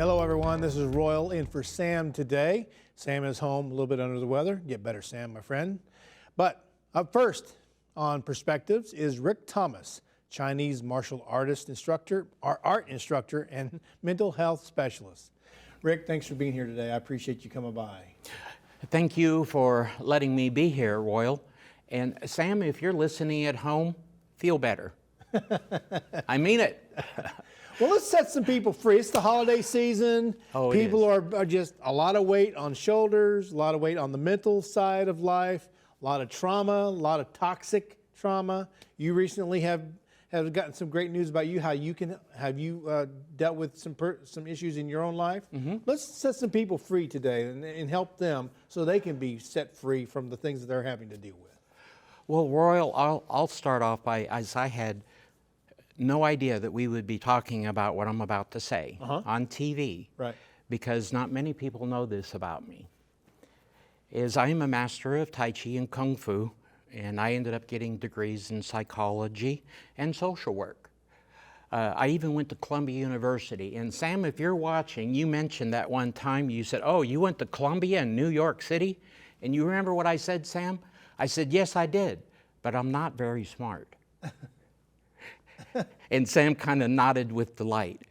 Hello everyone, this is Royal in for Sam today. Sam is home, a little bit under the weather. Get better, Sam, my friend. But up first on Perspectives is Rick Thomas, Chinese Martial Artist Instructor, art instructor, and mental health specialist. Rick, thanks for being here today. I appreciate you coming by. Thank you for letting me be here, Royal. And Sam, if you're listening at home, feel better. I mean it. Well, let's set some people free. It's the holiday season. Oh, people are just a lot of weight on shoulders, a lot of weight on the mental side of life, a lot of trauma, a lot of toxic trauma. You recently have gotten some great news about you, how you can have dealt with some issues in your own life. Mm-hmm. Let's set some people free today and help them so they can be set free from the things that they're having to deal with. Well, Royal, I'll start off by, as I had no idea that we would be talking about what I'm about to say on TV, right? Because not many people know this about me. Is I am a master of Tai Chi and Kung Fu, and I ended up getting degrees in psychology and social work. I even went to Columbia University. And Sam, if you're watching, you mentioned that one time, you said, oh, you went to Columbia in New York City? And you remember what I said, Sam? I said, yes, I did, but I'm not very smart. And Sam kind of nodded with delight.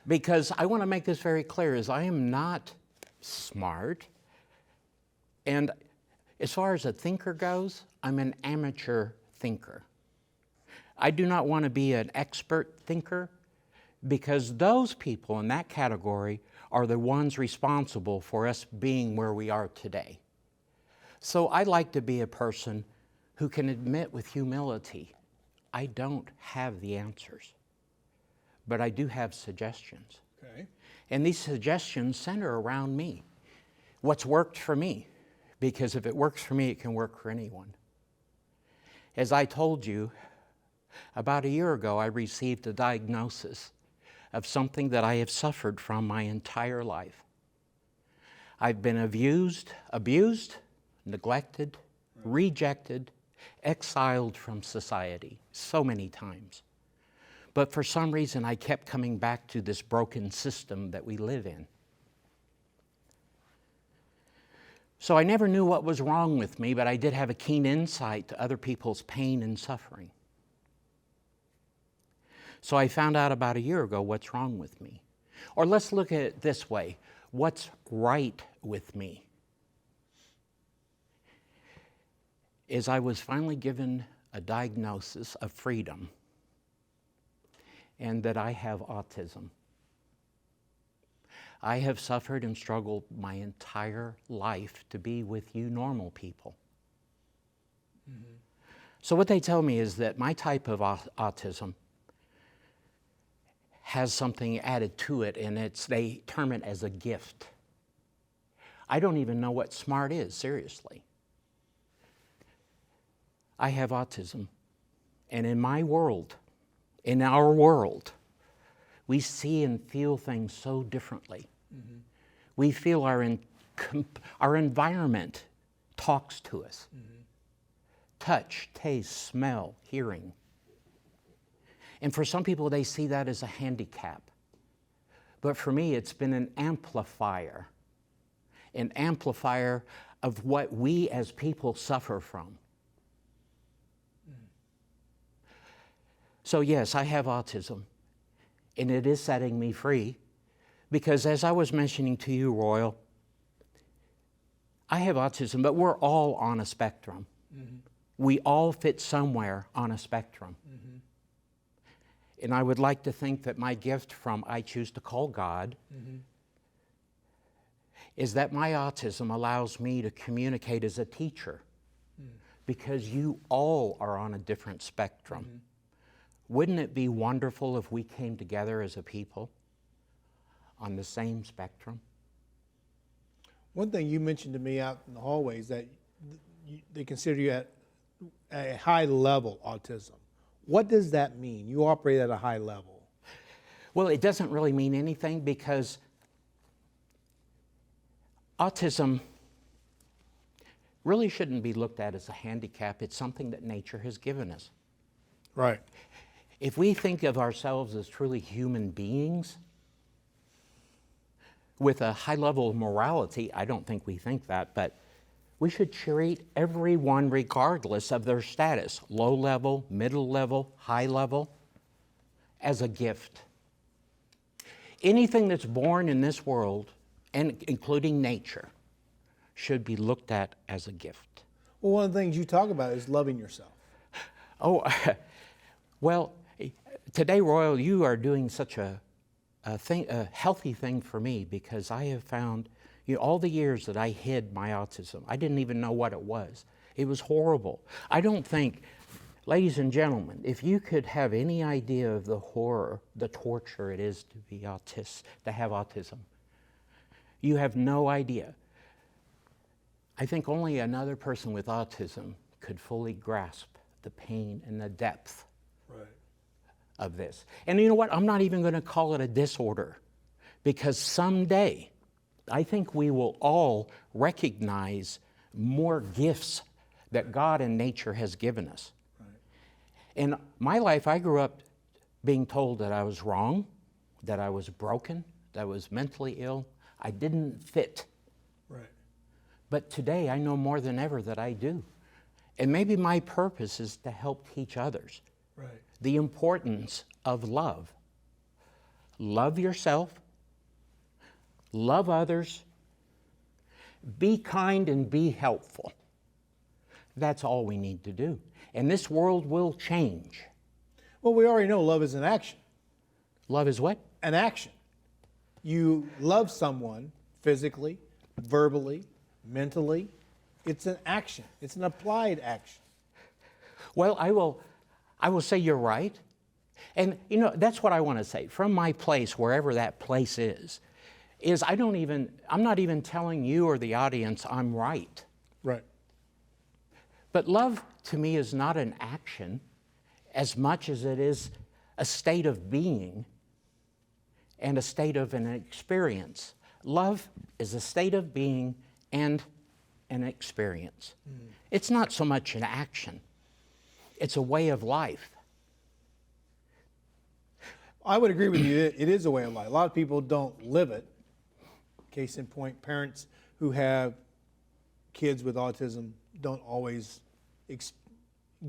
Because I want to make this very clear, is I am not smart. And as far as a thinker goes, I'm an amateur thinker. I do not want to be an expert thinker, because those people in that category are the ones responsible for us being where we are today. So I like to be a person who can admit with humility, I don't have the answers, but I do have suggestions. Okay. And these suggestions center around me. What's worked for me, because if it works for me, it can work for anyone. As I told you, about a year ago, I received a diagnosis of something that I have suffered from my entire life. I've been abused, neglected, rejected, exiled from society so many times. But for some reason, I kept coming back to this broken system that we live in. So I never knew what was wrong with me, but I did have a keen insight to other people's pain and suffering. So I found out about a year ago what's wrong with me. Or let's look at it this way. What's right with me? Is I was finally given a diagnosis of freedom, and that I have autism. I have suffered and struggled my entire life to be with you normal people. Mm-hmm. So what they tell me is that my type of autism has something added to it, and they term it as a gift. I don't even know what smart is, seriously. I have autism, and in my world, in our world, we see and feel things so differently. Mm-hmm. We feel our environment talks to us. Mm-hmm. Touch, taste, smell, hearing. And for some people, they see that as a handicap. But for me, it's been an amplifier of what we as people suffer from. So yes, I have autism, and it is setting me free, because as I was mentioning to you, Royal, I have autism, but we're all on a spectrum. Mm-hmm. We all fit somewhere on a spectrum. Mm-hmm. And I would like to think that my gift from I choose to call God is that my autism allows me to communicate as a teacher, because you all are on a different spectrum. Mm-hmm. Wouldn't it be wonderful if we came together as a people on the same spectrum? One thing you mentioned to me out in the hallway is that they consider you at a high level autism. What does that mean? You operate at a high level. Well, it doesn't really mean anything, because autism really shouldn't be looked at as a handicap. It's something that nature has given us. Right. If we think of ourselves as truly human beings with a high level of morality, I don't think we think that, but we should treat everyone regardless of their status, low level, middle level, high level, as a gift. Anything that's born in this world, and including nature, should be looked at as a gift. Well, one of the things you talk about is loving yourself. Oh, well, today, Royal, you are doing such a healthy thing for me, because I have found, all the years that I hid my autism, I didn't even know what it was. It was horrible. I don't think, ladies and gentlemen, if you could have any idea of the horror, the torture it is to be to have autism, you have no idea. I think only another person with autism could fully grasp the pain and the depth of this. And you know what? I'm not even going to call it a disorder, because someday I think we will all recognize more gifts that God and nature has given us. In my life, I grew up being told that I was wrong, that I was broken, that I was mentally ill. I didn't fit. Right. But today, I know more than ever that I do. And maybe my purpose is to help teach others the importance of love. Love yourself, love others, be kind and be helpful. That's all we need to do. And this world will change. Well, we already know love is an action. Love is what? An action. You love someone physically, verbally, mentally. It's an action. It's an applied action. Well, I will say you're right. And that's what I want to say. From my place, wherever that place is I'm not even telling you or the audience I'm right. Right. But love to me is not an action as much as it is a state of being and a state of an experience. Love is a state of being and an experience. It's not so much an action. It's a way of life. I would agree with you. It is a way of life. A lot of people don't live it. Case in point, parents who have kids with autism don't always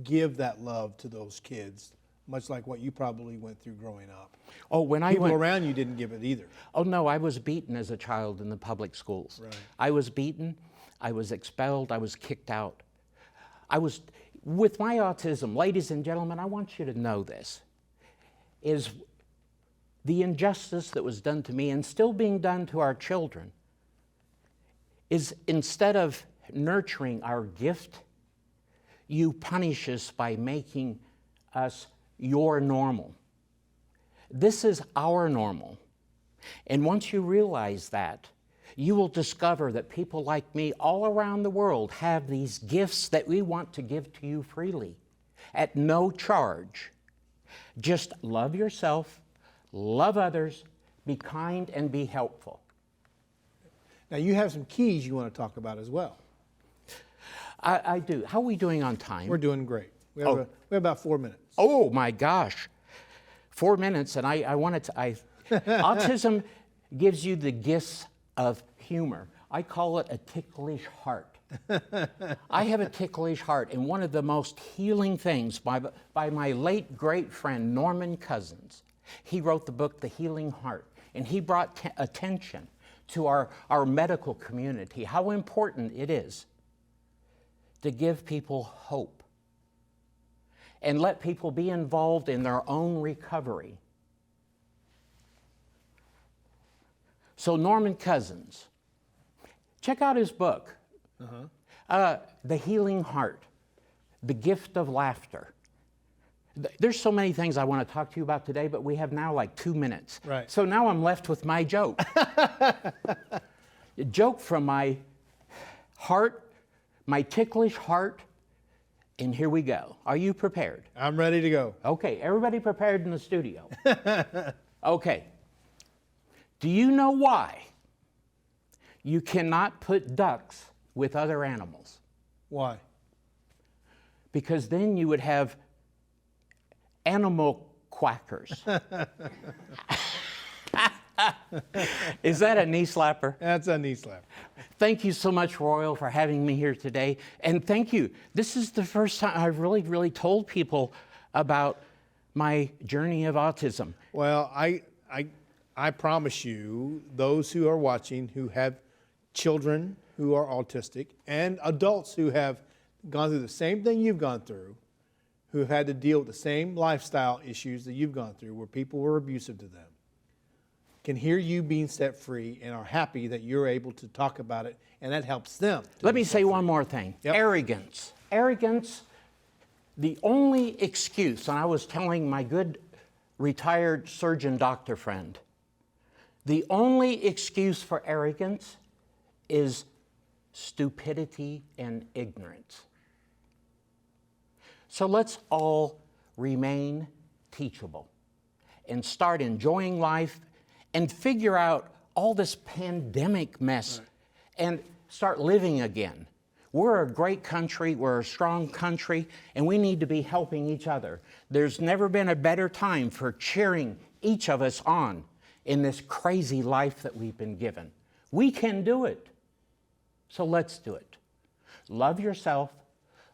give that love to those kids, much like what you probably went through growing up. Oh, People around you didn't give it either. Oh, no, I was beaten as a child in the public schools. Right. I was beaten, I was expelled, I was kicked out. With my autism, ladies and gentlemen, I want you to know this, is the injustice that was done to me and still being done to our children is, instead of nurturing our gift, you punish us by making us your normal. This is our normal. And once you realize that, you will discover that people like me all around the world have these gifts that we want to give to you freely at no charge. Just love yourself, love others, be kind, and be helpful. Now, you have some keys you want to talk about as well. I do. How are we doing on time? We're doing great. We have about 4 minutes. Oh, my gosh. 4 minutes, and I wanted to... Autism gives you the gifts of humor. I call it a ticklish heart. I have a ticklish heart, and one of the most healing things by my late great friend Norman Cousins, he wrote the book The Healing Heart, and he brought attention to our medical community, how important it is to give people hope and let people be involved in their own recovery. So Norman Cousins, check out his book, The Healing Heart, The Gift of Laughter. There's so many things I want to talk to you about today, but we have now like 2 minutes. Right. So now I'm left with my joke. A joke from my heart, my ticklish heart, and here we go. Are you prepared? I'm ready to go. Okay, everybody prepared in the studio? Okay. Do you know why you cannot put ducks with other animals? Why? Because then you would have animal quackers. Is that a knee slapper? That's a knee slap. Thank you so much, Royal, for having me here today. And thank you. This is the first time I've really told people about my journey of autism. Well, I promise you, those who are watching who have children who are autistic and adults who have gone through the same thing you've gone through, who have had to deal with the same lifestyle issues that you've gone through where people were abusive to them, can hear you being set free and are happy that you're able to talk about it, and that helps them. Let me say one more thing. Yep. Arrogance. Arrogance, the only excuse, and I was telling my good retired surgeon doctor friend, the only excuse for arrogance is stupidity and ignorance. So let's all remain teachable and start enjoying life and figure out all this pandemic mess and start living again. We're a great country, we're a strong country, and we need to be helping each other. There's never been a better time for cheering each of us on in this crazy life that we've been given. We can do it. So let's do it. Love yourself,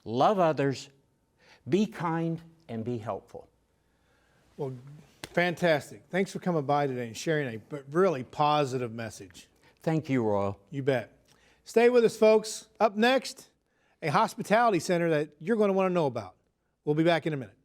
love others, be kind, and be helpful. Well, fantastic. Thanks for coming by today and sharing a really positive message. Thank you, Royal. You bet. Stay with us, folks. Up next, a hospitality center that you're going to want to know about. We'll be back in a minute.